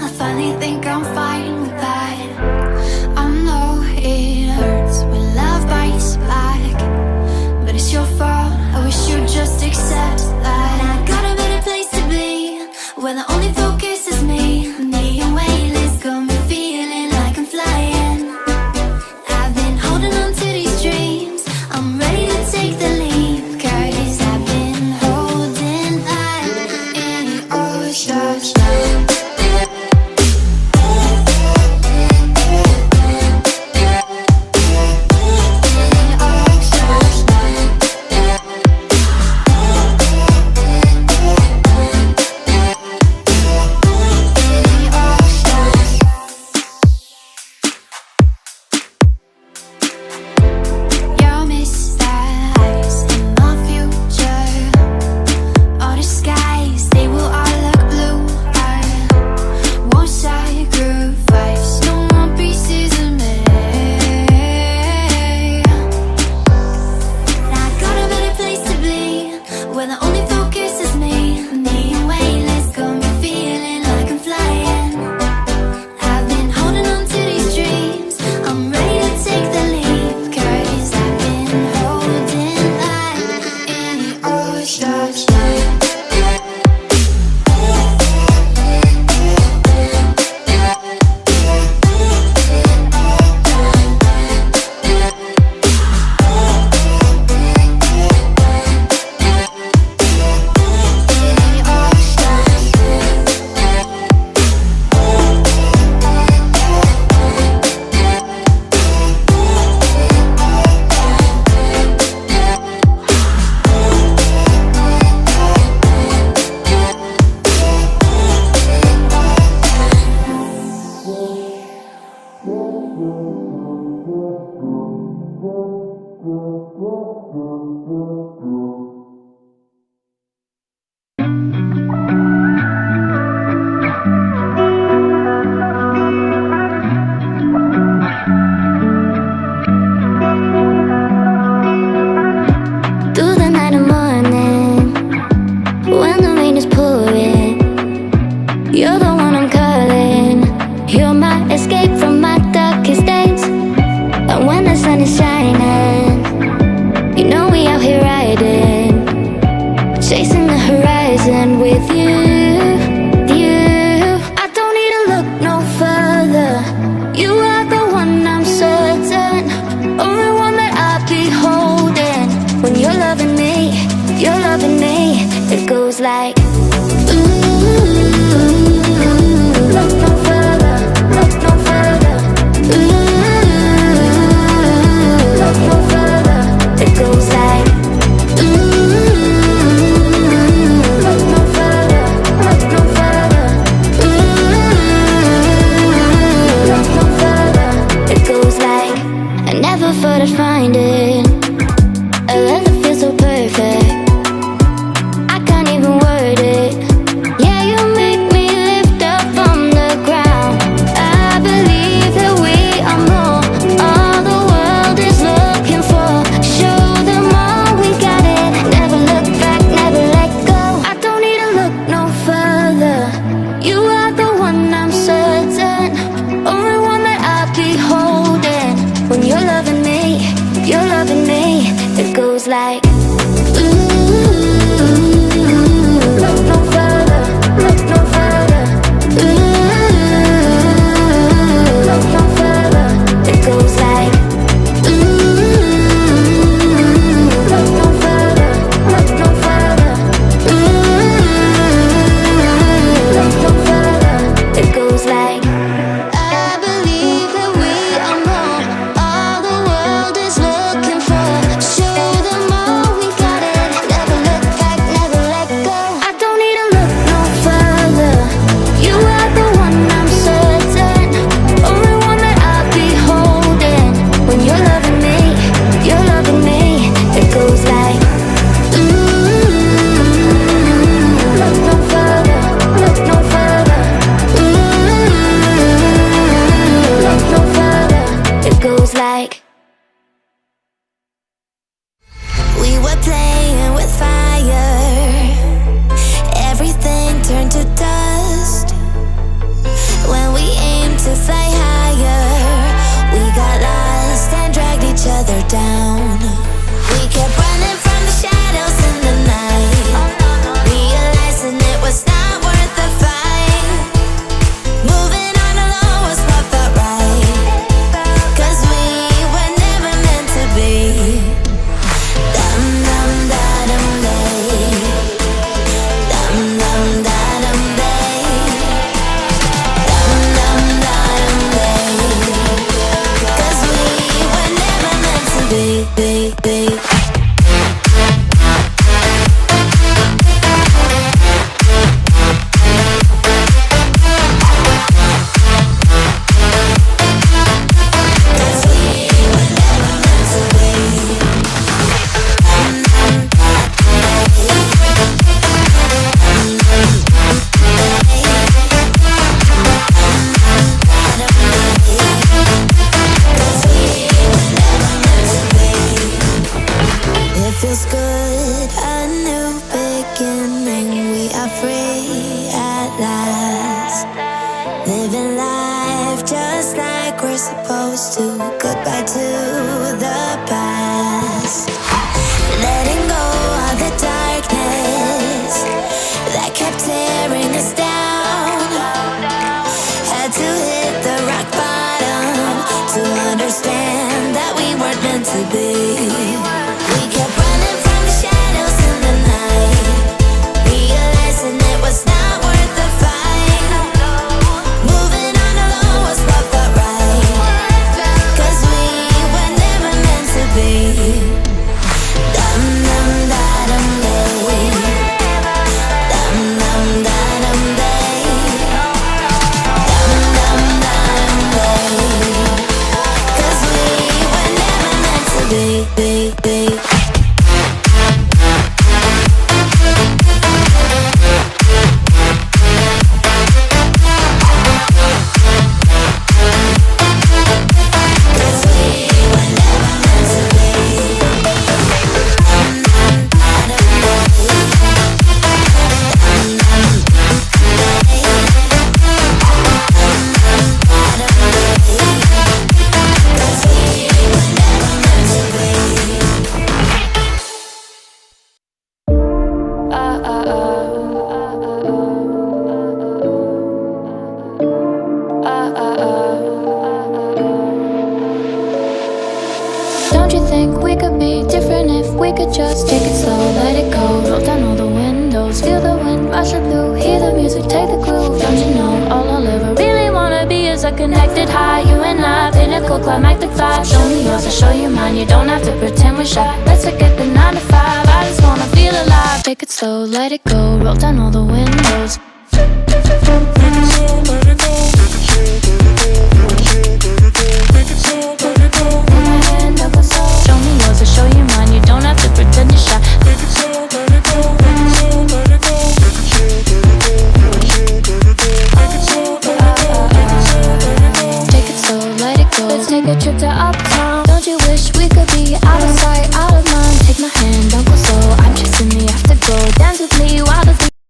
I finally think I'm fine with that. I know it hurts when love bites back, but it's your fault, I wish you'd just accept that. I got a better place to be, where the only focus is me. Me and weightless got me feeling like I'm flying. I've been holding on to these dreams, I'm ready to take the leap, 'cause I've been holding that in your stuff. You're living life just like we're supposed to. Goodbye to the past. Letting go of the darkness that kept tearing us down. Had to hit the rock bottom to understand that we weren't meant to be. We kept running from the shadows in the night, realizing it was not worth the fight. Moving on alone was what felt right, 'cause we were never meant to be. Dum dum da dum day, dum dum da dum day, dum dum da dum day, 'cause we were never meant to be. Don't you think we could be different if we could just take it slow, let it go, roll down all the windows, feel the wind rush the blue, hear the music, take the groove. Don't you know all I'll ever really wanna be is a connected high, you and I, pinnacle climactic vibe. Show me yours, I'll show you mine, you don't have to pretend we're shy. Let's forget the 9 to 5, I just wanna feel alive. Take it slow, let it go, roll down all the windows. Show me yours, I'll show you mine, you don't have to pretend you're shy. Take it slow, let it go, take it slow, let it go, take it slow, let it go, take it slow, let it go, take it slow, let it go, take it slow, let it go. Let's take a trip to Uptown.